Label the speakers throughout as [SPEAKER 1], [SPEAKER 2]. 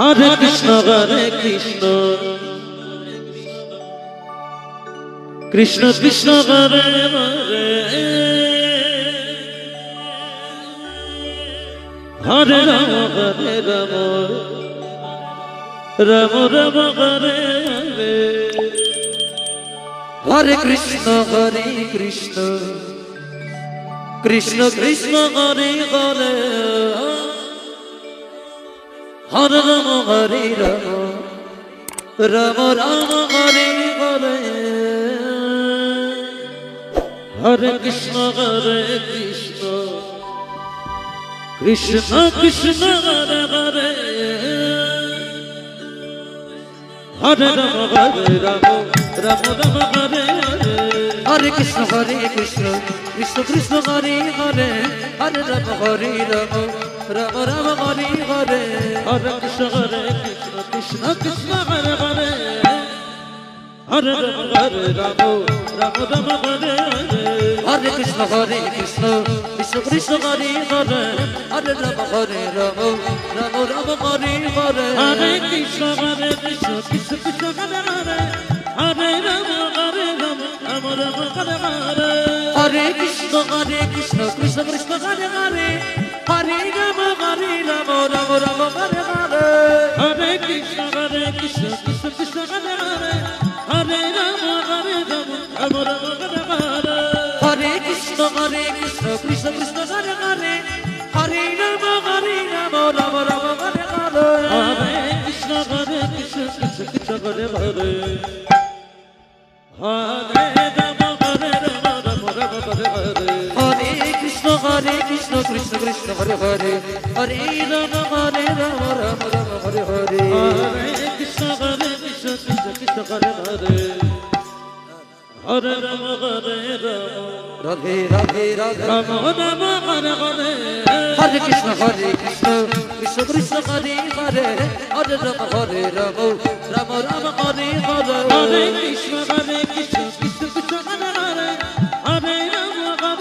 [SPEAKER 1] হরে কৃষ্ণ কৃষ্ণ কৃষ্ণ হরে হরে হরে রাম রাম রাম হরে হরে হরে কৃষ্ণ কৃষ্ণ কৃষ্ণ হরে হরে হরে রাম রাম রাম হরে হরে হরে কৃষ্ণ কৃষ্ণ কৃষ্ণ হরে হরে হরে রাম রাম রাম হরে হরে হরে কৃষ্ণ কৃষ্ণ কৃষ্ণ হরে হরে হরে রাম রাম রাম হরে হরে হরে কৃষ্ণ কৃষ্ণ কৃষ্ণ হরে হরে হরে রাম রাম রাম হরে হরে হরে কৃষ্ণ কৃষ্ণ কৃষ্ণ হরে হরে হরে রাম রাম রাম হরে হরে হরে কৃষ্ণ কৃষ্ণ কৃষ্ণ হরে হরে হরে রাম রাম রাম হরে হরে হরে কৃষ্ণ কৃষ্ণ কৃষ্ণ হরে হরে হরে রাম রাম রাম হরে হরে হরে কৃষ্ণ কৃষ্ণ কৃষ্ণ হরে হরে হরে রাম রাম রাম হরে হরে হরে কৃষ্ণ কৃষ্ণ কৃষ্ণ হরে হরে হরে রাম রাম রাম হরে হরে হরে কৃষ্ণ কৃষ্ণ কৃষ্ণ হরে হরে হরে রাম রাম রাম হরে হরে হরে কৃষ্ণ কৃষ্ণ কৃষ্ণ হরে হরে হরে রাম রাম রাম হরে হরে হরে কৃষ্ণ কৃষ্ণ কৃষ্ণ হরে হরে হরে রাম রাধে রাধে রাধে রাম রাম হরে হরে হরে কৃষ্ণ কৃষ্ণ কৃষ্ণ হরে হরে হরে রাম রাম রাম হরে হরে হরে কৃষ্ণ কৃষ্ণ কৃষ্ণ হরে হরে হরে রাম রাম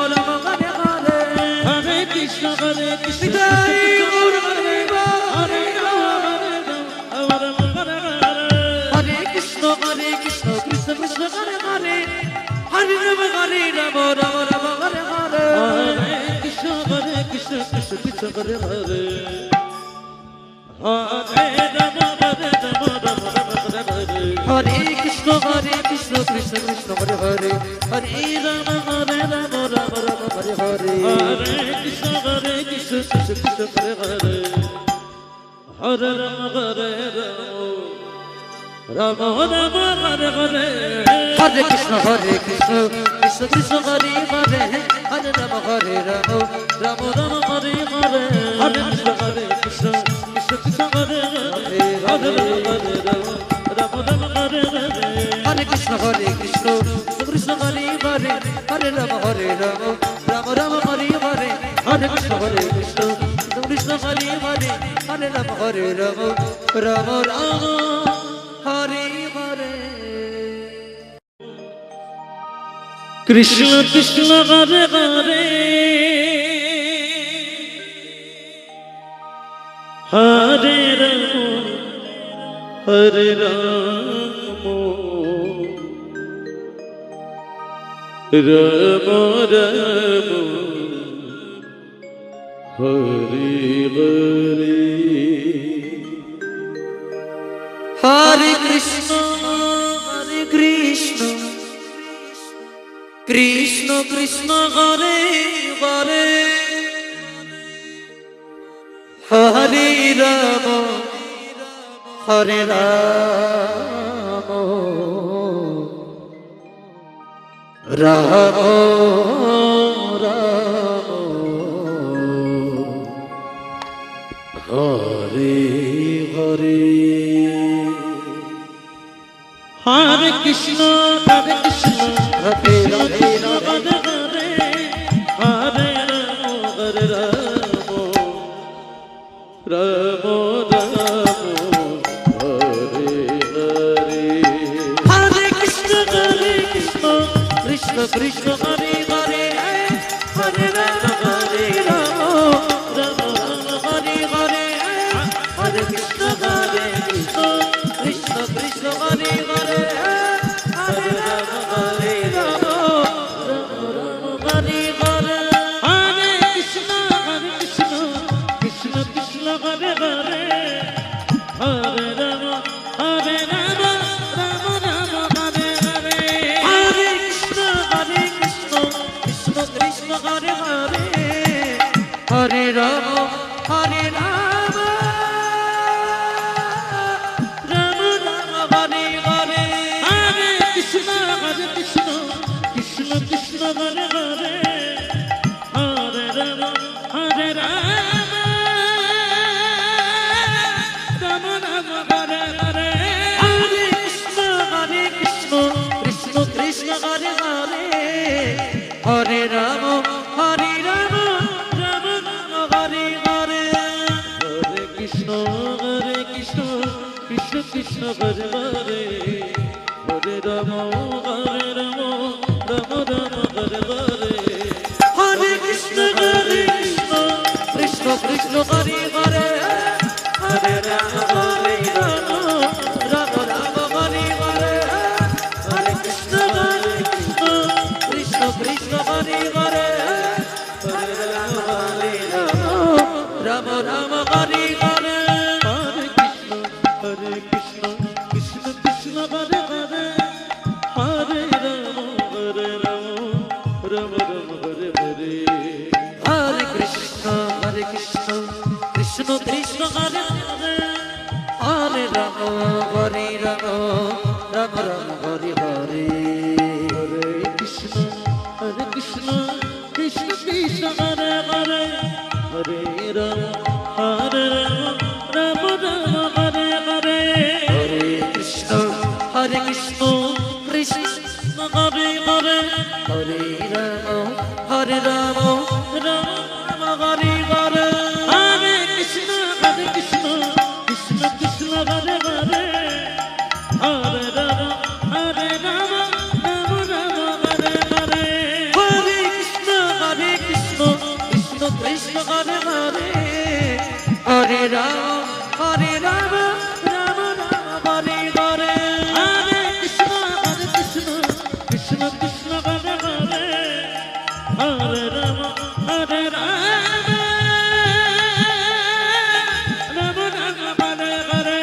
[SPEAKER 1] রাম হরে হরে হরে কৃষ্ণ কৃষ্ণ কৃষ্ণ হরে হরে হরে রাম রাম রাম হরে হরে হরে কৃষ্ণ কৃষ্ণ হরে কৃষ্ণ কৃষ্ণ কৃষ্ণ হরে হরে হরে রাম রাম রাম হরে হরে হরে কৃষ্ণ কৃষ্ণ কৃষ্ণ হরে হরে হরে রাম রাম রাম হরে হরে হরে কৃষ্ণ কৃষ্ণ কৃষ্ণ হরে হরে হরে রাম রাম রাম হরে হরে হরে কৃষ্ণ কৃষ্ণ কৃষ্ণ হরে হরে হরে রাম রাম রাম হরে হরে হরে কৃষ্ণ কৃষ্ণ কৃষ্ণ হরে হরে হরে রাম রাম রাম হরে হরে হরে কৃষ্ণ কৃষ্ণ কৃষ্ণ হরে হরে হরে রাম রাম রাম হরে হরে হরে কৃষ্ণ কৃষ্ণ হরে হরে হরে রাম রাম রাম হরে হরে হরে কৃষ্ণ কৃষ্ণ হরে হরে হরে রাম রাম রাম হরে হরে কৃষ্ণ কৃষ্ণ হরে হরে হরে রাম রাম রাম হরে হরে হরে কৃষ্ণ কৃষ্ণ কৃষ্ণ হরে হরে হরে রাম রাম রাম হরে হরে হরে কৃষ্ণ হরে রাধে রাধে রাধে হরে হরে রাম রাম হরে হরে হরে কৃষ্ণ কৃষ্ণ কৃষ্ণ হরে হরে হরে রাম রাম রাম হরে হরে হরে কৃষ্ণ কৃষ্ণ কৃষ্ণ হরে হরে হরে রাম রাম হরে হরে হরে কৃষ্ণ কৃষ্ণ কৃষ্ণ হরে হরে হরে রাম রাম রাম হরে হরে হরে কৃষ্ণ কৃষ্ণ কৃষ্ণ হরে হরে হরে রাম রাম রাম হরে হরে হরে কৃষ্ণ কৃষ্ণ কৃষ্ণ হরে হরে হরে রাম রাম রাম হরে হরে হরে কৃষ্ণ কৃষ্ণ কৃষ্ণ হরে হরে হরে রাম রাম রাম হরে হরে হরে কৃষ্ণ কৃষ্ণ কৃষ্ণ হরে হরে হরে রাম রাম রাম হরে হরে হরে কৃষ্ণ কৃষ্ণ কৃষ্ণ হরে হরে হরে রাম রাম রাম হরে হরে হরে কৃষ্ণ কৃষ্ণ কৃষ্ণ হরে হরে হরে রাম রাম রাম হরে হরে হরে কৃষ্ণ কৃষ্ণ কৃষ্ণ হরে হরে হরে রাম রাম রাম হরে হরে হরে কৃষ্ণ কৃষ্ণ কৃষ্ণ হরে হরে হরে রাম রাম রাম হরে হরে হরে কৃষ্ণ কৃষ্ণ কৃষ্ণ হরে হরে হরে রাম রাম রাম হরে হরে হরে কৃষ্ণ কৃষ্ণ হরে হরে হরে রাম রাম রাম হরে হরে হরে কৃষ্ণ কৃষ্ণ কৃষ্ণ হরে হরে হরে রাম রাম রাম হরে হরে হরে কৃষ্ণ কৃষ্ণ কৃষ্ণ হরে হরে হরে রাম রাম রাম হরে হরে হরে কৃষ্ণ কৃষ্ণ কৃষ্ণ হরে হরে হরে রাম রাম রাম হরে হরে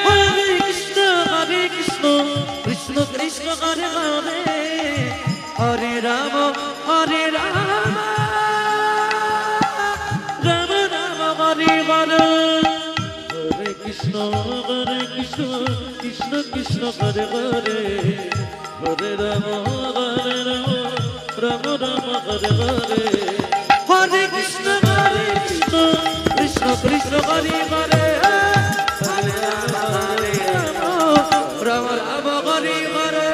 [SPEAKER 1] হরে কৃষ্ণ কৃষ্ণ কৃষ্ণ হরে হরে হরে রাম রাম রাম হরে হরে হরে কৃষ্ণ কৃষ্ণ কৃষ্ণ হরে হরে হরে রাম রাম রাম হরে হরে হরে কৃষ্ণ কৃষ্ণ কৃষ্ণ হরে হরে হরে রাম রাম রাম হরে হরে হরে কৃষ্ণ কৃষ্ণ কৃষ্ণ হরে হরে হরে রাম রাম হরে হরে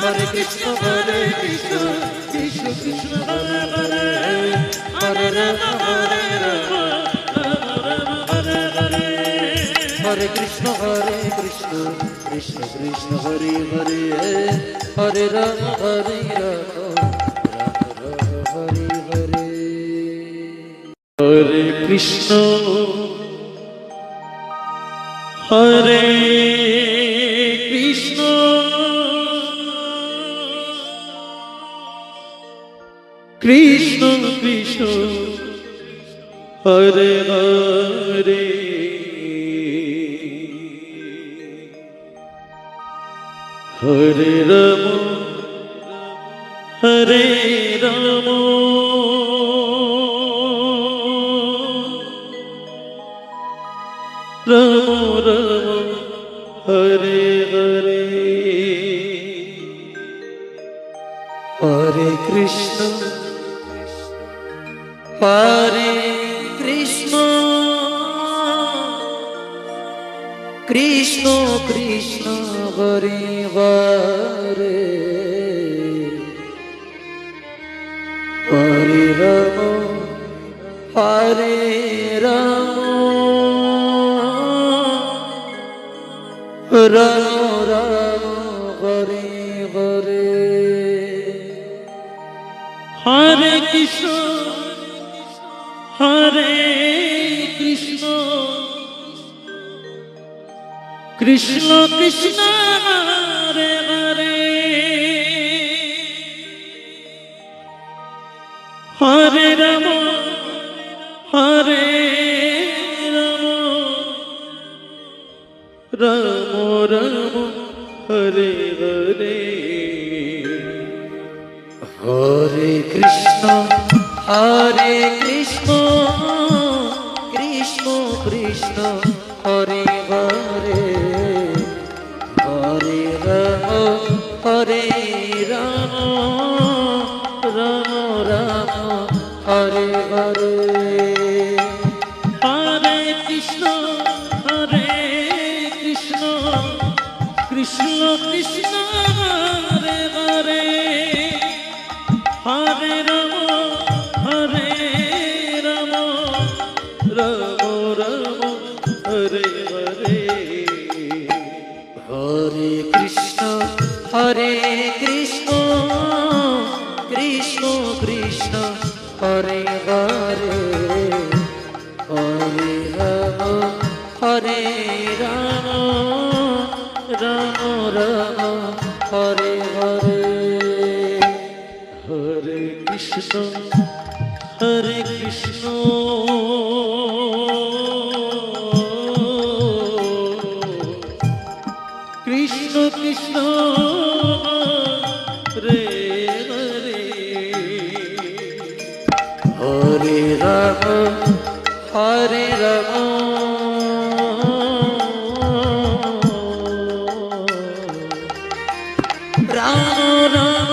[SPEAKER 1] হরে কৃষ্ণ কৃষ্ণ কৃষ্ণ হরে হরে হরে রাম রাম হরে হরে হরে কৃষ্ণ কৃষ্ণ কৃষ্ণ হরে হরে হরে রাম রাম হরে হরে হরে কৃষ্ণ হরে কৃষ্ণ কৃষ্ণ কৃষ্ণ হরে হরে হরে রাম হরে রাম রাম রাম হরে হরে হরে কৃষ্ণ হরে কৃষ্ণ কৃষ্ণ কৃষ্ণ হরে হরে হরে রাম হরে রাম রাম রাম হরে হরে হরে কৃষ্ণ হরে কৃষ্ণ কৃষ্ণ কৃষ্ণ হরে হরে হরে রাম হরে রাম রাম রাম হরে হরে হরে কৃষ্ণ কৃষ্ণ কৃষ্ণ হরে হরে হরে রাম রাম রাম হরে হরে হরে কৃষ্ণ কৃষ্ণ কৃষ্ণ হরে হরে হরে রাম রাম রাম হরে হরে হরে কৃষ্ণ কৃষ্ণ কৃষ্ণ হরে হরে হরে রাম রাম রাম হরে হরে হরে কৃষ্ণ কৃষ্ণ কৃষ্ণ হরে হরে হরে রাম রাম রাম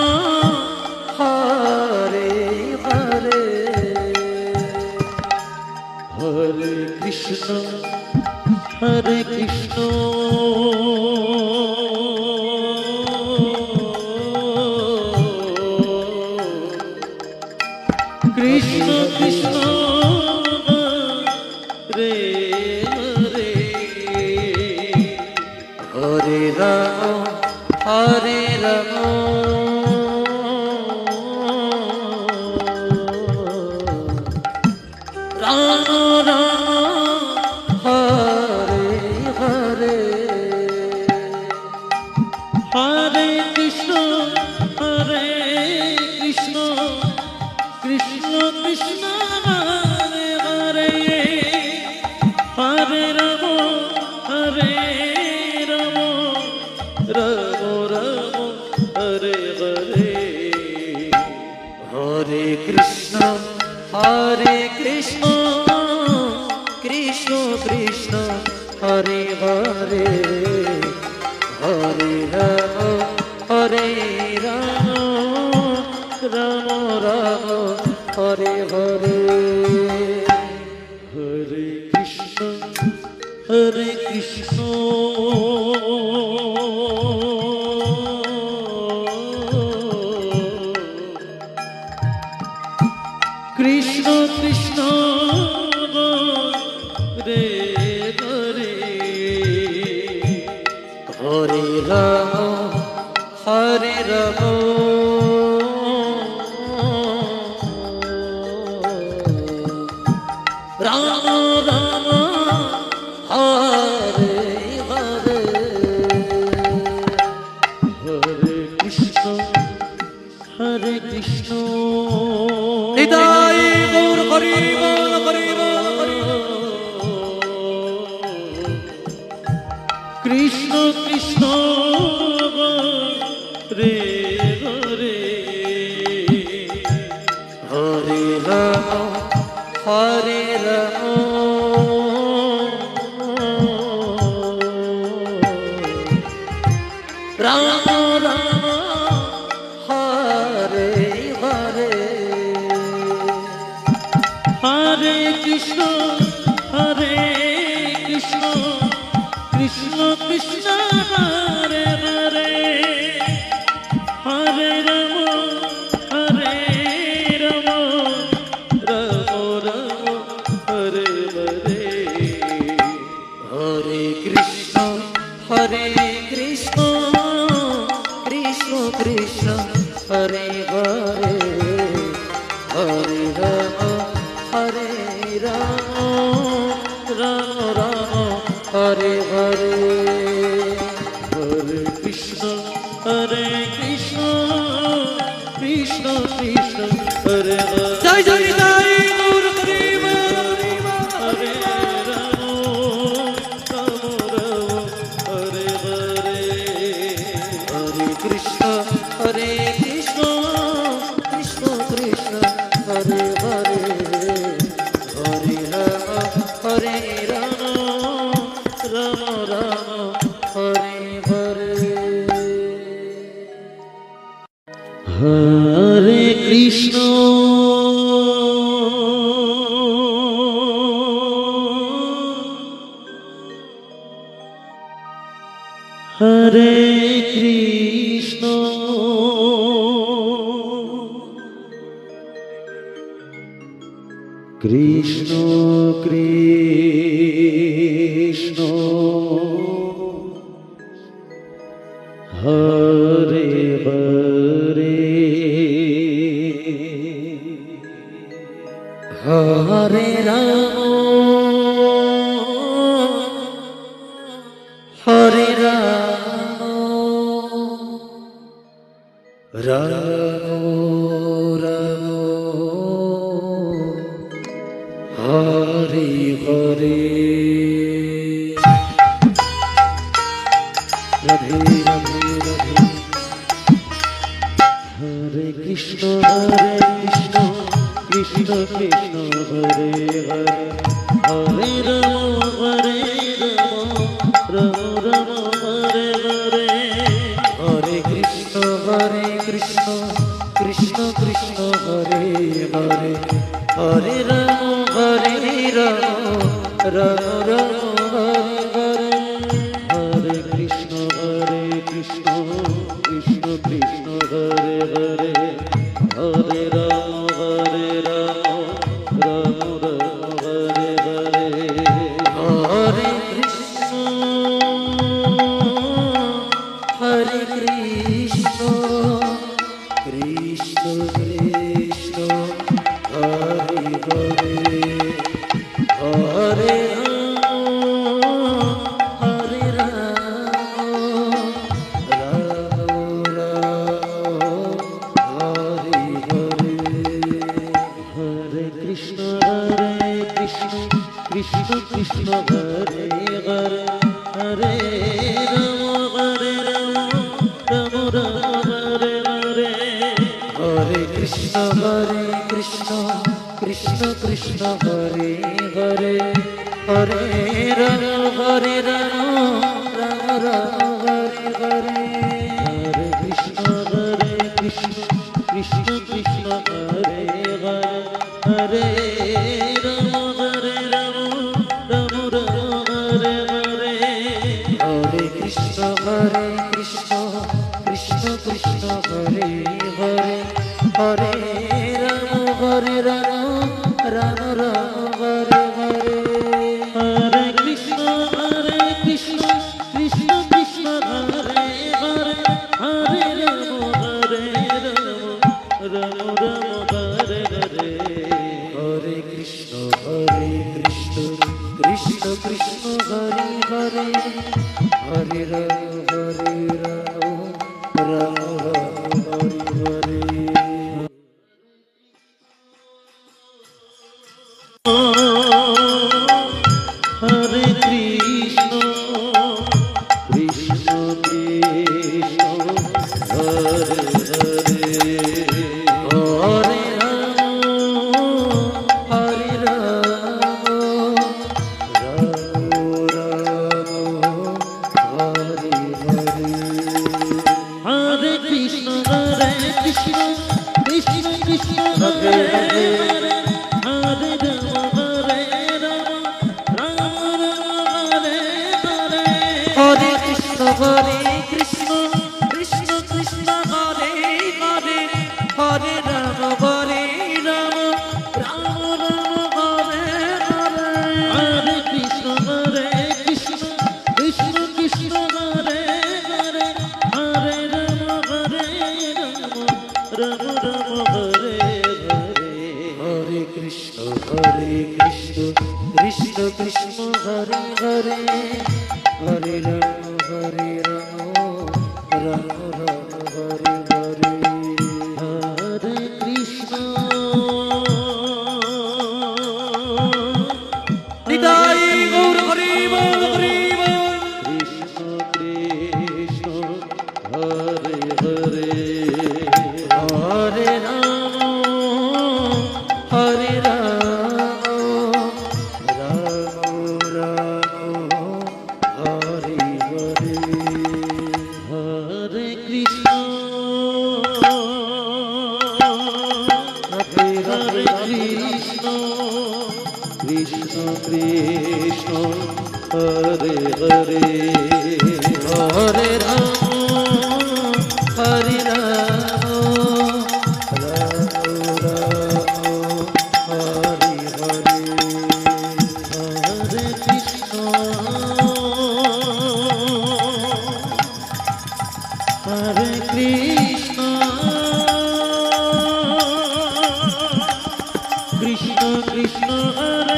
[SPEAKER 1] হরে হরে হরে কৃষ্ণ কৃষ্ণ কৃষ্ণ রে হরে হরে রাম রাম রাম হরে হরে হরে কৃষ্ণ কৃষ্ণ কৃষ্ণ হরে হরে হরে রাম রাম হরে হরে হরে কৃষ্ণ কৃষ্ণ কৃষ্ণ হরে হরে হরে রাম রাম রাম হরে হরে হরে কৃষ্ণ কৃষ্ণ কৃষ্ণ রে হরে হরে রাম রাম রাম হরে হরে হরে কৃষ্ণ হৃদয় গৌর হরি বল কৃষ্ণ কৃষ্ণ রে হরে হরে রাম রাম রাম হরে হরে হরে কৃষ্ণ কৃষ্ণ কৃষ্ণ হরে হরে হরে রাম রাম রাম রাম রাম রাম হরে হরে হরে কৃষ্ণ কৃষ্ণ কৃষ্ণ কৃষ্ণ হরে হরে জয় জয় জয় গৌর হরে হরে রাম রাম রাম হরে হরে হরে কৃষ্ণ কৃষ্ণ কৃষ্ণ কৃষ্ণ হরে হরে হরে রাম রাম রাম হরে হরে হরে কৃষ্ণ হরে কৃষ্ণ কৃষ্ণ কৃষ্ণ হরে হরে হরে রাম হরে রাম রাম রাম হরে হরে রাধে রাধে রাধে হরে কৃষ্ণ কৃষ্ণ কৃষ্ণ হরে হরে হরে রাম রাম রাম হরে হরে হরে কৃষ্ণ কৃষ্ণ কৃষ্ণ হরে হরে হরে রাম রাম রাম হরে হরে হরে কৃষ্ণ কৃষ্ণ কৃষ্ণ হরে হরে হরে রাম রাম রাম হরে হরে হরে কৃষ্ণ কৃষ্ণ কৃষ্ণ হরে হরে হরে কৃষ্ণ কৃষ্ণ হরে হরে হরে রাম রাম রাম হরে হরে হরে কৃষ্ণ কৃষ্ণ কৃষ্ণ হরে হরে হরে রাম রাম রাম হরে হরে হরে কৃষ্ণ কৃষ্ণ হরে হরে হরে রাম রাম রাম হরে হরে হরে কৃষ্ণ কৃষ্ণ হরে হরে হরে রাম রাম হরে হরে হরে কৃষ্ণ কৃষ্ণ হরে হরে হরে রাম হরে হরে হরে কৃষ্ণ কৃষ্ণ হরে হরে হরে রাম রাম হরে হরে হরে কৃষ্ণ কৃষ্ণ হরে হরে হরে Hare কৃষ্ণ কৃষ্ণ কৃষ্ণ হরে হরে হরে রাম রাম রাম হরে হরে হরে কৃষ্ণ নিতাই গৌর হরি বল হরি বল কৃষ্ণ কৃষ্ণ হরে হরে হরে রাম হরে রাম রাম রাম হরে হরে হরে কৃষ্ণ হরে হরে কৃষ্ণ কৃষ্ণ কৃষ্ণ হরে হরে হরে রাম হরে রাম রাম রাম হরে হরে হরে কৃষ্ণ হরে কৃষ্ণ কৃষ্ণ কৃষ্ণ হরে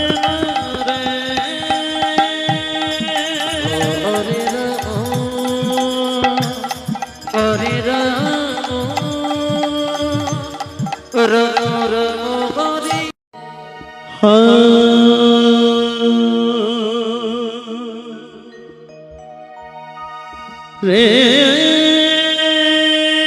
[SPEAKER 1] হরে হরে রাম রাম রাম হরে রে কৃষ্ণ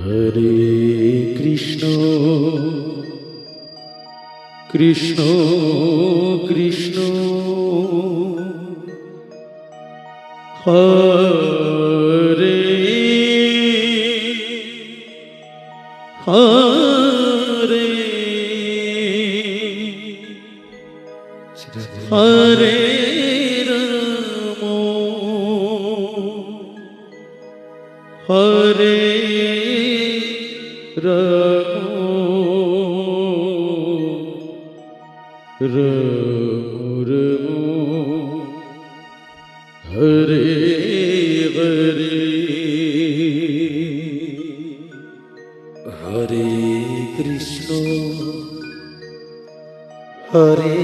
[SPEAKER 1] হরে কৃষ্ণ কৃষ্ণ কৃষ্ণ হরে হরে হরে রাম হরে রাম রাম রাম হরে হরে হরে কৃষ্ণ হরে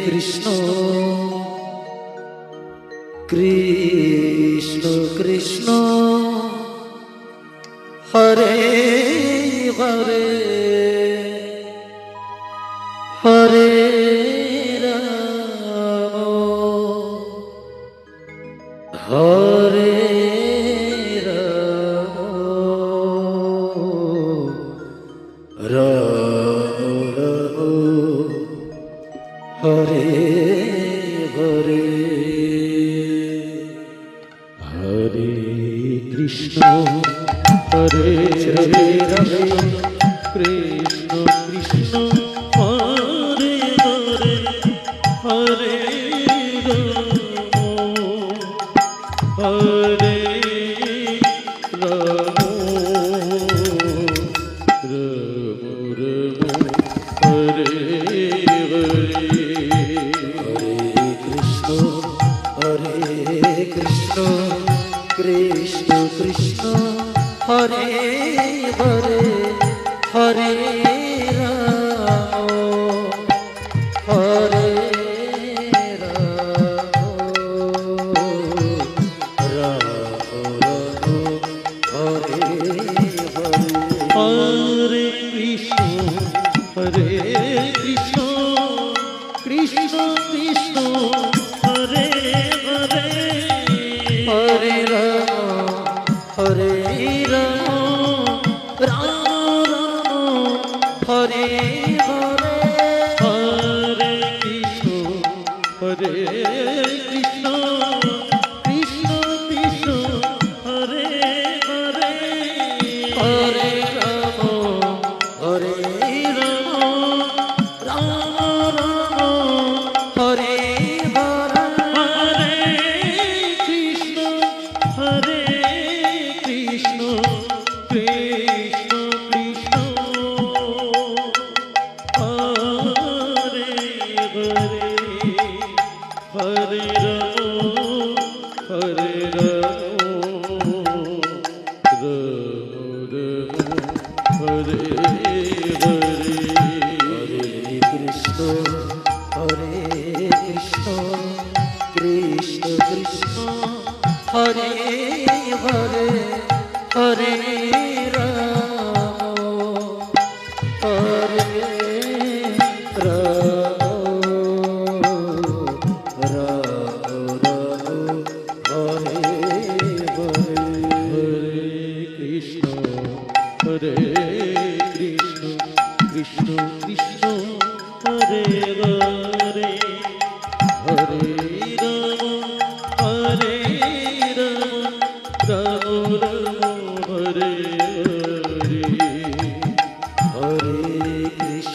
[SPEAKER 1] কৃষ্ণ কৃষ্ণ কৃষ্ণ হরে হরে হরে রাম হরে রাম রাম রাম হরে হরে হরে কৃষ্ণ হরে রাম কৃষ্ণ কৃষ্ণ হরে হরে হরে রাম হরে রাম রাম রাম হরে হরে হরে কৃষ্ণ কৃষ্ণ কৃষ্ণ হরে হরে হরে রাম হরে হরে কৃষ্ণ হরে কৃষ্ণ কৃষ্ণ কৃষ্ণ হরে হরে হরে রাম হরে রাম রাম রাম হরে হরে হরে কৃষ্ণ হরে কৃষ্ণ কৃষ্ণ কৃষ্ণ হরে হরে হরে রাম হরে রাম রাম রাম হরে হরে হরে কৃষ্ণ হরে কৃষ্ণ কৃষ্ণ কৃষ্ণ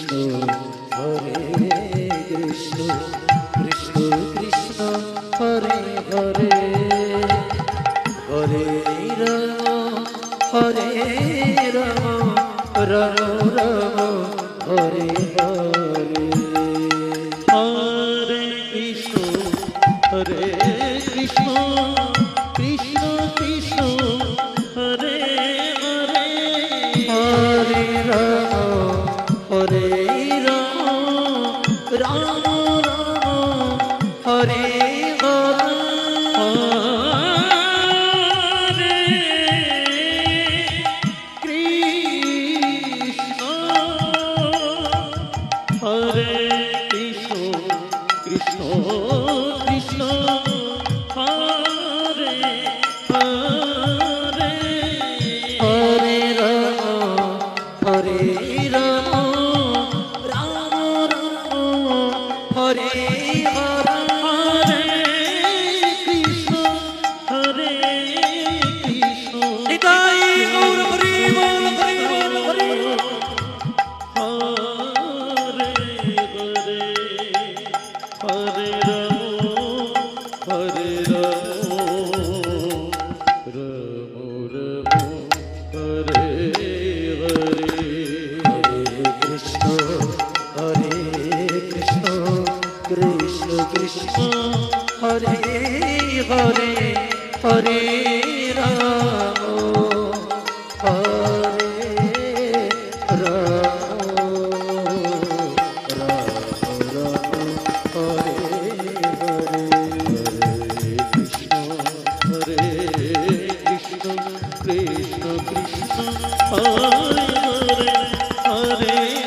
[SPEAKER 1] হরে কৃষ্ণ কৃষ্ণ কৃষ্ণ হরে হরে হরে রাম হরে রাম রাম রাম হরে হরে হরে কৃষ্ণ হরে কৃষ্ণ কৃষ্ণ কৃষ্ণ হরে হরে হরে রাম হরে রাম রাম রাম হরে হরে হরে কৃষ্ণ কৃষ্ণ কৃষ্ণ হরে হরে হরে রাম হরে রাম রাম রাম হরে হরে কৃষ্ণ হরে কৃষ্ণ নিতাই গৌর হরি বল হরি বল হরি হরে হরে হরে রাম হরে রাম রাম রাম হরে হরে হরে কৃষ্ণ হরে কৃষ্ণ কৃষ্ণ কৃষ্ণ হরে হরে হরে রাম হরে রাম রাম রাম হরে হরে হরে কৃষ্ণ হরে কৃষ্ণ কৃষ্ণ কৃষ্ণ হরে হরে হরে